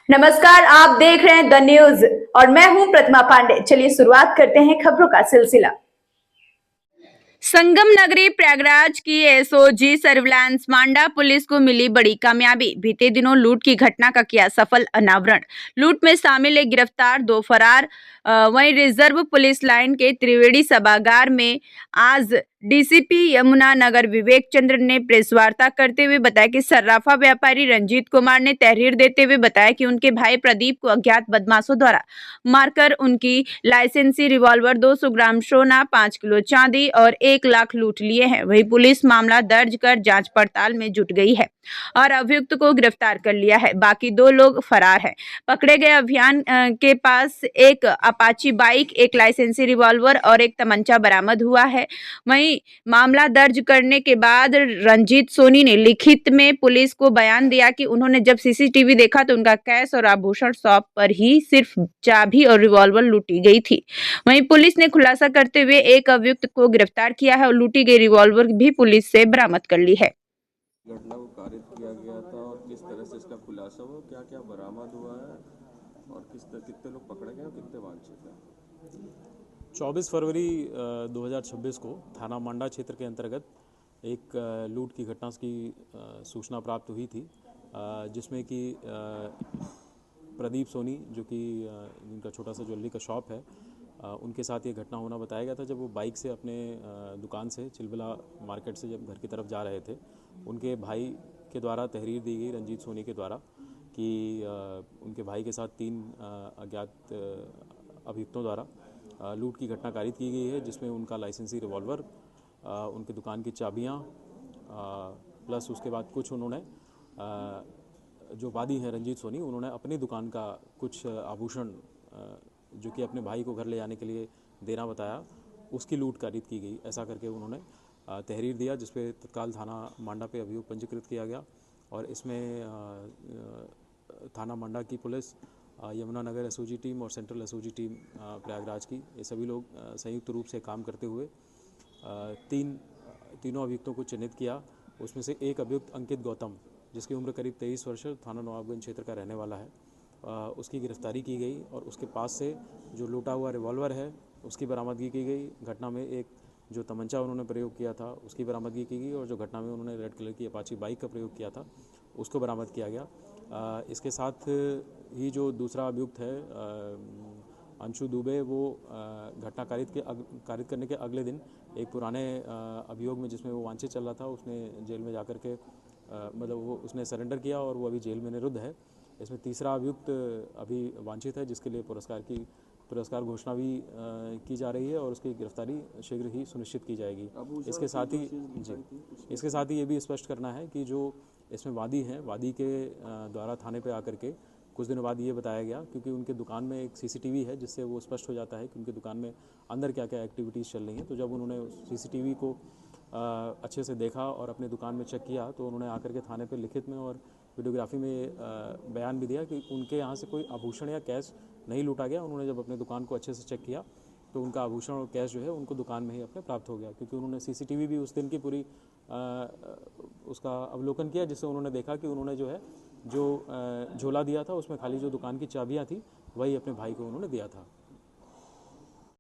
नमस्कार, आप देख रहे हैं द न्यूज और मैं हूं प्रतिमा पांडे। चलिए शुरुआत करते हैं खबरों का सिलसिला। संगम नगरी प्रयागराज की एसओजी सर्विलांस मांडा पुलिस को मिली बड़ी कामयाबी। बीते दिनों लूट की घटना का किया सफल अनावरण। लूट में शामिल एक गिरफ्तार, 2 फरार। वहीं रिजर्व पुलिस लाइन के त्रिवेणी सभागार में आज डीसीपी यमुना नगर विवेक चंद्र ने प्रेस वार्ता करते हुए बताया कि सर्राफा व्यापारी रंजीत कुमार ने तहरीर देते हुए बताया कि उनके भाई प्रदीप को अज्ञात बदमाशों द्वारा मारकर उनकी लाइसेंसी रिवॉल्वर, 200 ग्राम सोना, 5 किलो चांदी और 1 लाख लूट लिए हैं। वहीं पुलिस मामला दर्ज कर जांच पड़ताल में जुट गई है और अभियुक्त को गिरफ्तार कर लिया है। बाकी 2 लोग फरार हैं। पकड़े गए अभियान के पास एक अपाची बाइक, एक लाइसेंसी रिवॉल्वर और एक तमंचा बरामद हुआ है। वहीं मामला दर्ज करने के बाद रंजीत सोनी ने लिखित में पुलिस को बयान दिया कि उन्होंने जब सीसीटीवी देखा तो उनका कैश और आभूषण शॉप पर ही सिर्फ चाबी और रिवॉल्वर लूटी गई थी। वहीं पुलिस ने खुलासा करते हुए एक अभियुक्त को गिरफ्तार किया है और लूटी गई रिवॉल्वर भी पुलिस से बरामद कर ली है। घटना को कारित किया गया था और किस तरह से इसका खुलासा हुआ, क्या क्या बरामद हुआ है और कितने लोग पकड़े गए और कितने वांछित हैं। 24 फरवरी 2026 को थाना मांडा क्षेत्र के अंतर्गत एक लूट की घटना की सूचना प्राप्त हुई थी, जिसमें कि प्रदीप सोनी, जो कि इनका छोटा सा ज्वेलरी का शॉप है, उनके साथ ये घटना होना बताया गया था। जब वो बाइक से अपने दुकान से चिलबला मार्केट से जब घर की तरफ जा रहे थे, उनके भाई के द्वारा तहरीर दी गई रंजीत सोनी के द्वारा कि उनके भाई के साथ 3 अज्ञात अभियुक्तों द्वारा लूट की घटना कारित की गई है, जिसमें उनका लाइसेंसी रिवॉल्वर, उनकी दुकान की चाबियां, प्लस उसके बाद कुछ उन्होंने जो वादी हैं रंजीत सोनी, उन्होंने अपनी दुकान का कुछ आभूषण जो कि अपने भाई को घर ले जाने के लिए देना बताया, उसकी लूट कारित की गई। ऐसा करके उन्होंने तहरीर दिया, जिसपे तत्काल थाना मांडा पे अभियोग पंजीकृत किया गया और इसमें थाना मांडा की police, Yamuna Nagar SOG team और सेंट्रल एसओजी टीम प्रयागराज की, ये सभी लोग संयुक्त रूप से काम करते हुए तीनों अभियुक्तों को चिन्हित किया। उसमें से एक अभियुक्त अंकित गौतम, जिसकी उम्र करीब 23 वर्ष, थाना नवाबगंज क्षेत्र का रहने वाला है, उसकी गिरफ्तारी की गई और उसके पास से जो लूटा हुआ रिवॉल्वर है उसकी बरामदगी की गई। घटना में एक जो तमंचा उन्होंने प्रयोग किया था उसकी बरामदगी की गई और जो घटना में उन्होंने रेड कलर की अपाची बाइक का प्रयोग किया था उसको बरामद किया गया। इसके साथ ही जो दूसरा अभियुक्त है अंशु दुबे, वो घटना कारित करने के अगले दिन एक पुराने अभियोग में जिसमें वो वांछित चल रहा था, उसने जेल में जाकर के मतलब वो उसने सरेंडर किया और वो अभी जेल में निरुद्ध है। इसमें तीसरा अभियुक्त अभी वांछित है, जिसके लिए पुरस्कार घोषणा भी की जा रही है और उसकी गिरफ्तारी शीघ्र ही सुनिश्चित की जाएगी। इसके साथ ही ये भी स्पष्ट करना है कि जो इसमें वादी हैं, वादी के द्वारा थाने पे आकर के कुछ दिनों बाद ये बताया गया, क्योंकि उनके दुकान में एक सीसीटीवी है जिससे वो स्पष्ट हो जाता है कि उनकी दुकान में अंदर क्या क्या एक्टिविटीज़ चल रही हैं। तो जब उन्होंने सीसीटीवी को अच्छे से देखा और अपनी दुकान में चेक किया, तो उन्होंने आकर के थाने पे लिखित में और वीडियोग्राफी में बयान भी दिया कि उनके यहाँ से कोई आभूषण या कैश नहीं लूटा गया। उन्होंने जब अपने दुकान को अच्छे से चेक किया तो उनका आभूषण और कैश जो है उनको दुकान में ही अपने प्राप्त हो गया, क्योंकि उन्होंने सीसीटीवी भी उस दिन की पूरी उसका अवलोकन किया, जिससे उन्होंने देखा कि उन्होंने जो है जो झोला दिया था उसमें खाली जो दुकान की चाबियाँ थी वही अपने भाई को उन्होंने दिया था।